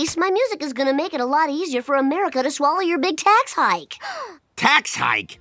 Grease, my music is gonna make it a lot easier for America to swallow your big tax hike. Tax hike?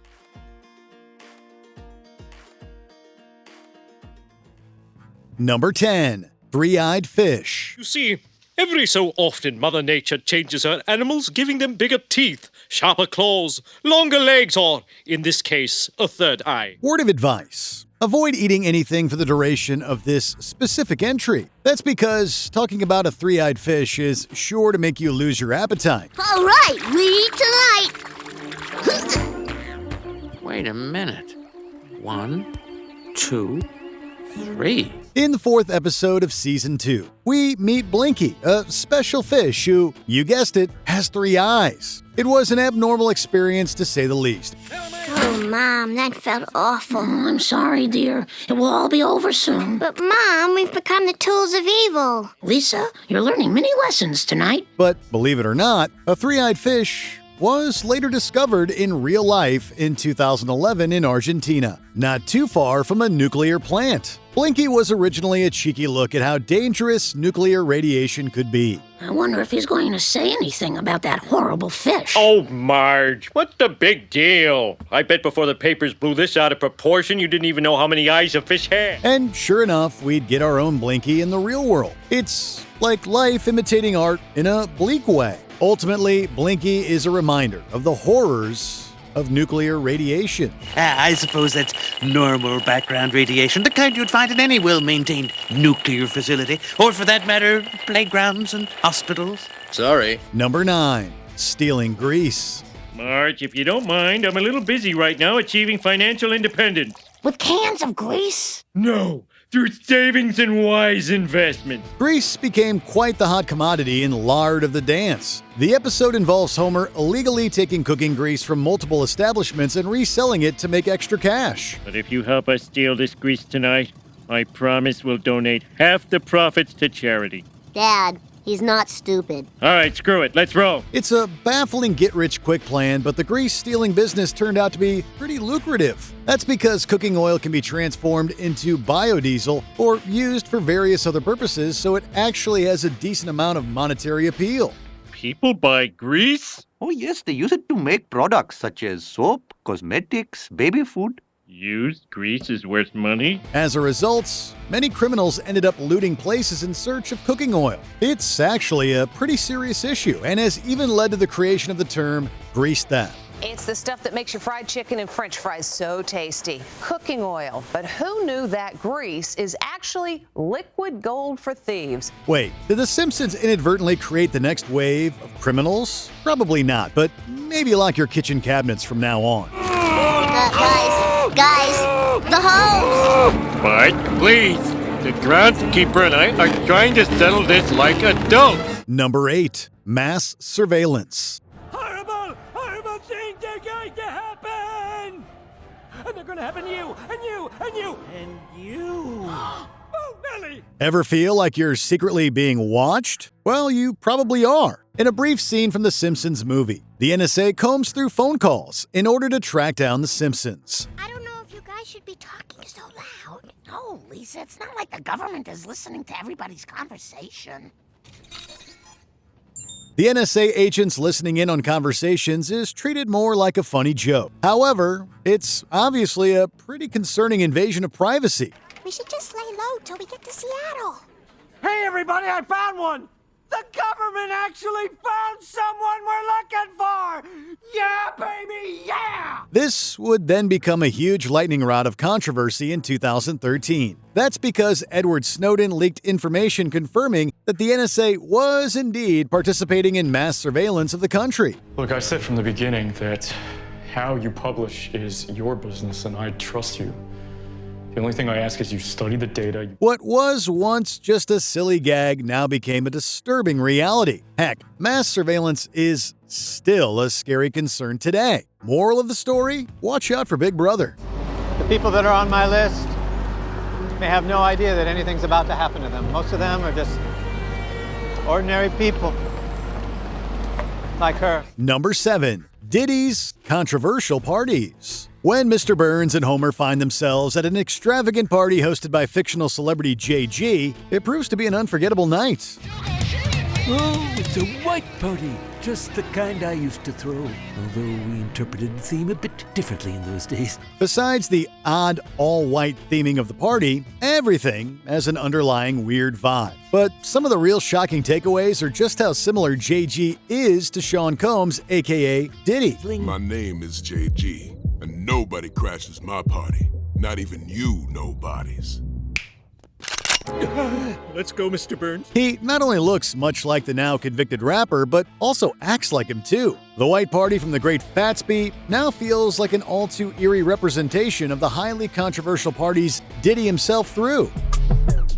Number 10. Three-eyed fish. You see, every so often Mother Nature changes her animals, giving them bigger teeth, sharper claws, longer legs, or, in this case, a third eye. Word of advice. Avoid eating anything for the duration of this specific entry. That's because talking about a three-eyed fish is sure to make you lose your appetite. All right, we eat tonight. Wait a minute. 1, 2, 3. In the 4th episode of Season 2, we meet Blinky, a special fish who, you guessed it, has 3 eyes. It was an abnormal experience to say the least. Oh, Mom, that felt awful. Oh, I'm sorry, dear. It will all be over soon. But, Mom, we've become the tools of evil. Lisa, you're learning many lessons tonight. But believe it or not, a three-eyed fish was later discovered in real life in 2011 in Argentina, not too far from a nuclear plant. Blinky was originally a cheeky look at how dangerous nuclear radiation could be. I wonder if he's going to say anything about that horrible fish. Oh, Marge, what's the big deal? I bet before the papers blew this out of proportion, you didn't even know how many eyes a fish had. And sure enough, we'd get our own Blinky in the real world. It's like life imitating art in a bleak way. Ultimately, Blinky is a reminder of the horrors of nuclear radiation. I suppose that's normal background radiation, the kind you'd find in any well-maintained nuclear facility, or for that matter, playgrounds and hospitals. Sorry. Number 9. Stealing grease. Marge, if you don't mind, I'm a little busy right now achieving financial independence. With cans of grease? No, through savings and wise investment. Grease became quite the hot commodity in Lard of the Dance. The episode involves Homer illegally taking cooking grease from multiple establishments and reselling it to make extra cash. But if you help us steal this grease tonight, I promise we'll donate half the profits to charity. Dad, he's not stupid. All right, screw it. Let's roll. It's a baffling get-rich-quick plan, but the grease-stealing business turned out to be pretty lucrative. That's because cooking oil can be transformed into biodiesel or used for various other purposes, so it actually has a decent amount of monetary appeal. People buy grease? Oh yes, they use it to make products such as soap, cosmetics, baby food. Used grease is worth money? As a result, many criminals ended up looting places in search of cooking oil. It's actually a pretty serious issue and has even led to the creation of the term grease theft. It's the stuff that makes your fried chicken and french fries so tasty. Cooking oil. But who knew that grease is actually liquid gold for thieves? Wait, did The Simpsons inadvertently create the next wave of criminals? Probably not, but maybe lock your kitchen cabinets from now on. Guys, the hose! But please, the groundskeeper and I are trying to settle this like adults. Number 8. Mass surveillance. Horrible things are going to happen! And they're going to happen to you, and you, and you, and you. Oh, Billy! Ever feel like you're secretly being watched? Well, you probably are. In a brief scene from the Simpsons movie, the NSA combs through phone calls in order to track down the Simpsons. I don't know if you guys should be talking so loud. No, Lisa, it's not like the government is listening to everybody's conversation. The NSA agents listening in on conversations is treated more like a funny joke. However, it's obviously a pretty concerning invasion of privacy. We should just lay low till we get to Seattle. Hey, everybody, I found one! The government actually found someone we're looking for! Yeah, baby, yeah! This would then become a huge lightning rod of controversy in 2013. That's because Edward Snowden leaked information confirming that the NSA was indeed participating in mass surveillance of the country. Look, I said from the beginning that how you publish is your business and I trust you. The only thing I ask is you study the data. What was once just a silly gag now became a disturbing reality. Heck, mass surveillance is still a scary concern today. Moral of the story? Watch out for Big Brother. The people that are on my list, they have no idea that anything's about to happen to them. Most of them are just ordinary people, like her. Number 7. Diddy's controversial parties. When Mr. Burns and Homer find themselves at an extravagant party hosted by fictional celebrity JG, it proves to be an unforgettable night. Oh, it's a white party. Just the kind I used to throw. Although we interpreted the theme a bit differently in those days. Besides the odd all-white theming of the party, everything has an underlying weird vibe. But some of the real shocking takeaways are just how similar JG is to Sean Combs, aka Diddy. My name is JG, and nobody crashes my party. Not even you nobodies. Let's go, Mr. Burns. He not only looks much like the now convicted rapper, but also acts like him too. The white party from the Great Fatsby now feels like an all too eerie representation of the highly controversial parties Diddy himself threw.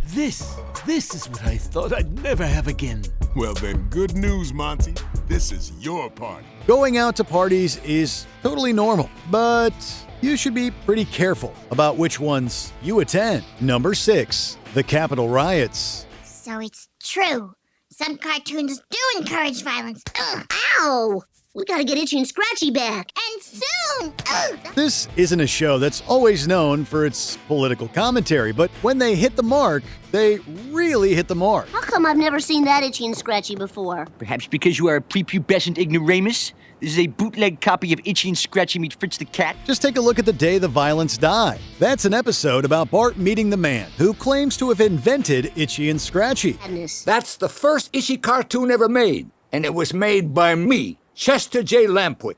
This is what I thought I'd never have again. Well then, good news, Monty. This is your party. Going out to parties is totally normal, but you should be pretty careful about which ones you attend. Number 6, the Capitol riots. So it's true. Some cartoons do encourage violence. Ugh. Ow! We gotta get Itchy and Scratchy back. And soon! Ugh. This isn't a show that's always known for its political commentary, but when they hit the mark, they really hit the mark. How come I've never seen that Itchy and Scratchy before? Perhaps because you are a prepubescent ignoramus? This is a bootleg copy of Itchy and Scratchy meet Fritz the Cat. Just take a look at the day the violence died. That's an episode about Bart meeting the man who claims to have invented Itchy and Scratchy. That's the first Itchy cartoon ever made, and it was made by me, Chester J. Lampwick.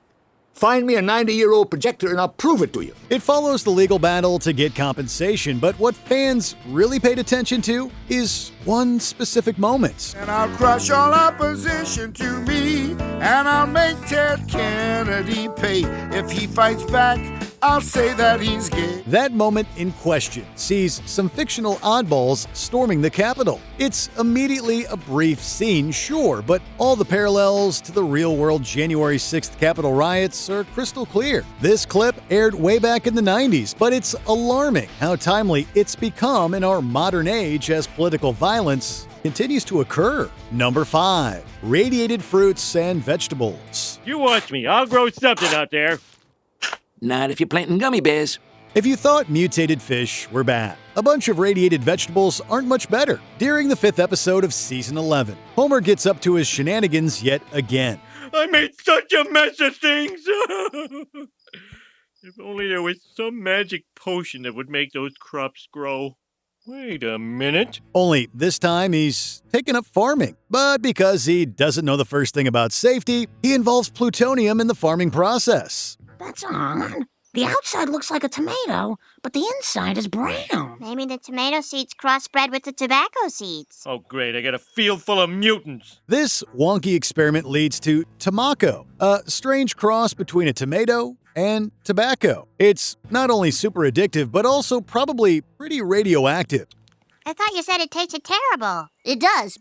Find me a 90-year-old projector and I'll prove it to you. It follows the legal battle to get compensation, but what fans really paid attention to is one specific moment. And I'll crush all opposition to me, and I'll make Ted Kennedy pay. If he fights back, I'll say that he's gay. That moment in question sees some fictional oddballs storming the Capitol. It's immediately a brief scene, sure, but all the parallels to the real-world January 6th Capitol riots are crystal clear. This clip aired way back in the 90s, but it's alarming how timely it's become in our modern age as political violence continues to occur. Number 5, radiated fruits and vegetables. You watch me. I'll grow something out there. Not if you're planting gummy bears. If you thought mutated fish were bad, a bunch of radiated vegetables aren't much better. During the 5th episode of Season 11, Homer gets up to his shenanigans yet again. I made such a mess of things. If only there was some magic potion that would make those crops grow. Wait a minute. Only this time he's taken up farming. But because he doesn't know the first thing about safety, he involves plutonium in the farming process. That's odd. The outside looks like a tomato, but the inside is brown. Maybe the tomato seeds crossbred with the tobacco seeds. Oh, great. I got a field full of mutants. This wonky experiment leads to Tomako, a strange cross between a tomato and tobacco. It's not only super addictive, but also probably pretty radioactive. I thought you said it tasted terrible. It does.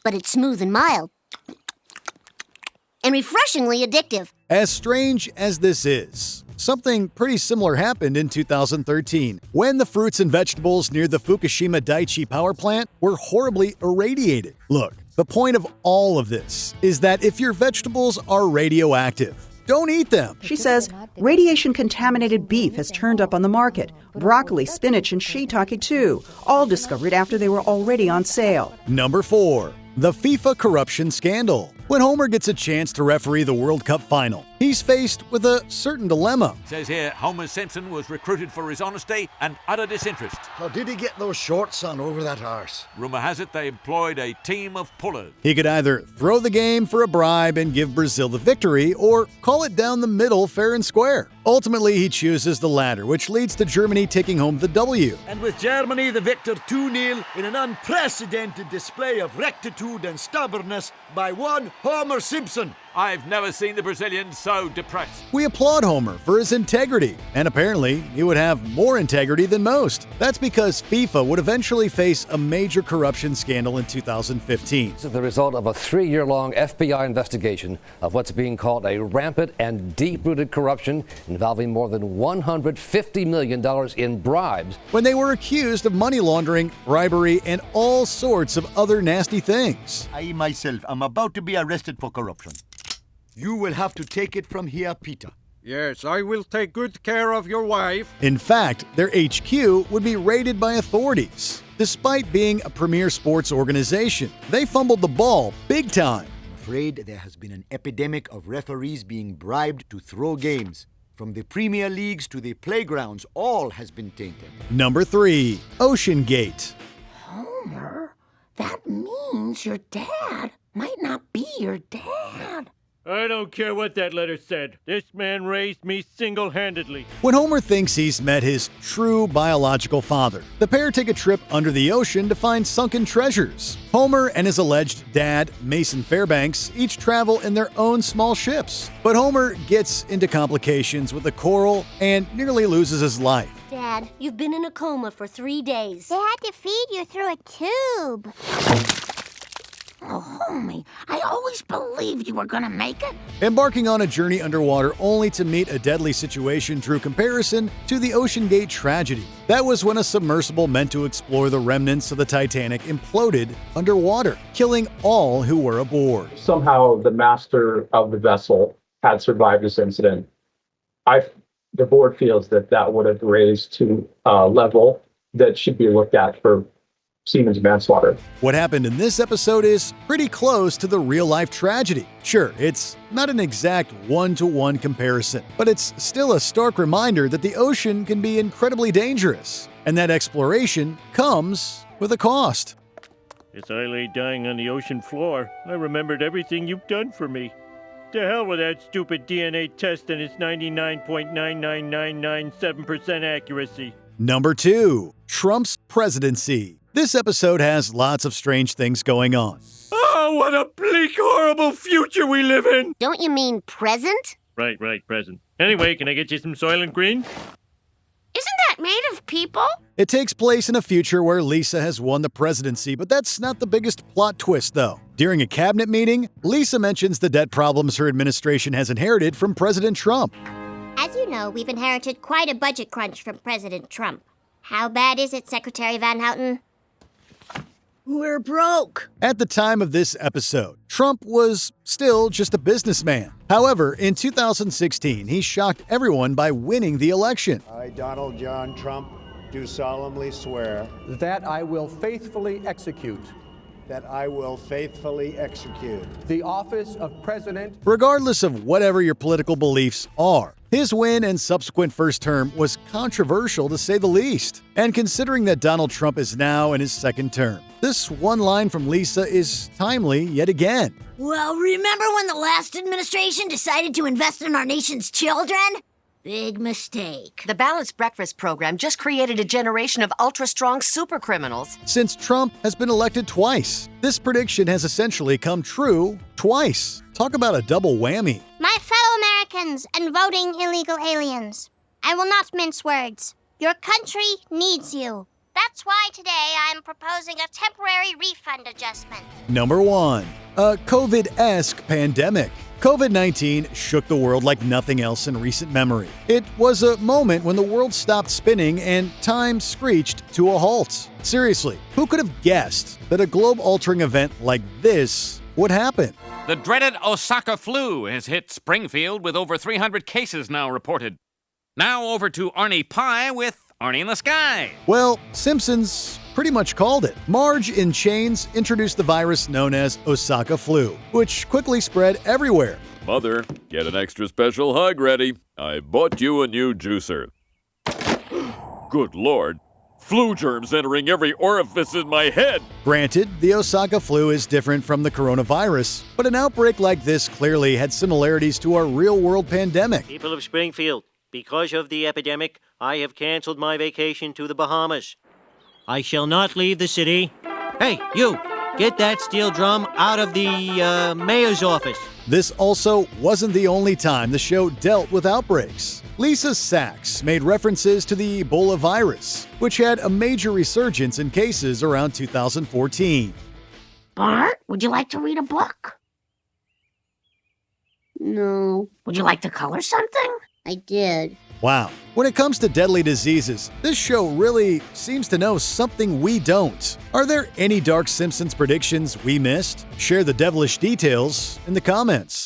But it's smooth and mild. And refreshingly addictive. As strange as this is, something pretty similar happened in 2013 when the fruits and vegetables near the Fukushima Daiichi power plant were horribly irradiated. Look, the point of all of this is that if your vegetables are radioactive, don't eat them. She says radiation-contaminated beef has turned up on the market. Broccoli, spinach, and shiitake too, all discovered after they were already on sale. Number 4, the FIFA corruption scandal. When Homer gets a chance to referee the World Cup final, he's faced with a certain dilemma. Says here, Homer Simpson was recruited for his honesty and utter disinterest. How did he get those shorts on over that arse? Rumour has it they employed a team of pullers. He could either throw the game for a bribe and give Brazil the victory, or call it down the middle fair and square. Ultimately, he chooses the latter, which leads to Germany taking home the W. And with Germany the victor 2-0 in an unprecedented display of rectitude and stubbornness by one Homer Simpson. I've never seen the Brazilians so depressed. We applaud Homer for his integrity, and apparently he would have more integrity than most. That's because FIFA would eventually face a major corruption scandal in 2015. This is the result of a 3-year-long FBI investigation of what's being called a rampant and deep-rooted corruption involving more than $150 million in bribes. When they were accused of money laundering, bribery, and all sorts of other nasty things. I myself am about to be arrested for corruption. You will have to take it from here, Peter. Yes, I will take good care of your wife. In fact, their HQ would be raided by authorities. Despite being a premier sports organization, they fumbled the ball big time. I'm afraid there has been an epidemic of referees being bribed to throw games. From the Premier Leagues to the playgrounds, all has been tainted. Number 3, OceanGate. Homer, that means your dad might not be your dad. I don't care what that letter said. This man raised me single-handedly. When Homer thinks he's met his true biological father, the pair take a trip under the ocean to find sunken treasures. Homer and his alleged dad, Mason Fairbanks, each travel in their own small ships. But Homer gets into complications with the coral and nearly loses his life. Dad, you've been in a coma for 3 days. They had to feed you through a tube. Oh, homie, I always believed you were gonna make it. Embarking on a journey underwater only to meet a deadly situation drew comparison to the OceanGate tragedy. That was when a submersible meant to explore the remnants of the Titanic imploded underwater, killing all who were aboard. Somehow the master of the vessel had survived this incident. The board feels that would have raised to a level that should be looked at for seaman's manslaughter. What happened in this episode is pretty close to the real-life tragedy. Sure, it's not an exact one-to-one comparison, but it's still a stark reminder that the ocean can be incredibly dangerous, and that exploration comes with a cost. As I lay dying on the ocean floor, I remembered everything you've done for me. To hell with that stupid DNA test and its 99.99997% accuracy. Number 2, Trump's presidency. This episode has lots of strange things going on. Oh, what a bleak, horrible future we live in! Don't you mean present? Right, present. Anyway, can I get you some Soylent Green? Isn't that made of people? It takes place in a future where Lisa has won the presidency, but that's not the biggest plot twist, though. During a cabinet meeting, Lisa mentions the debt problems her administration has inherited from President Trump. As you know, we've inherited quite a budget crunch from President Trump. How bad is it, Secretary Van Houten? We're broke. At the time of this episode, Trump was still just a businessman. However, in 2016, he shocked everyone by winning the election. I, Donald John Trump, do solemnly swear that I will faithfully execute the office of President. Regardless of whatever your political beliefs are, his win and subsequent first term was controversial to say the least. And considering that Donald Trump is now in his second term, this one line from Lisa is timely yet again. Well, remember when the last administration decided to invest in our nation's children? Big mistake. The Balanced Breakfast program just created a generation of ultra-strong super criminals. Since Trump has been elected twice, this prediction has essentially come true twice. Talk about a double whammy. My fellow Americans and voting illegal aliens, I will not mince words. Your country needs you. That's why today I'm proposing a temporary refund adjustment. Number 1, a COVID-esque pandemic. COVID-19 shook the world like nothing else in recent memory. It was a moment when the world stopped spinning and time screeched to a halt. Seriously, who could have guessed that a globe-altering event like this would happen? The dreaded Osaka Flu has hit Springfield with over 300 cases now reported. Now over to Arnie Pie with Arnie in the Sky. Well, Simpsons pretty much called it. Marge in Chains introduced the virus known as Osaka Flu, which quickly spread everywhere. Mother, get an extra special hug ready. I bought you a new juicer. Good Lord. Flu germs entering every orifice in my head. Granted, the Osaka Flu is different from the coronavirus, but an outbreak like this clearly had similarities to our real-world pandemic. People of Springfield, because of the epidemic, I have canceled my vacation to the Bahamas. I shall not leave the city. Hey, you! Get that steel drum out of the mayor's office. This also wasn't the only time the show dealt with outbreaks. Lisa Sachs made references to the Ebola virus, which had a major resurgence in cases around 2014. Bart, would you like to read a book? No. Would you like to color something? I did. Wow. When it comes to deadly diseases, this show really seems to know something we don't. Are there any Dark Simpsons predictions we missed? Share the devilish details in the comments.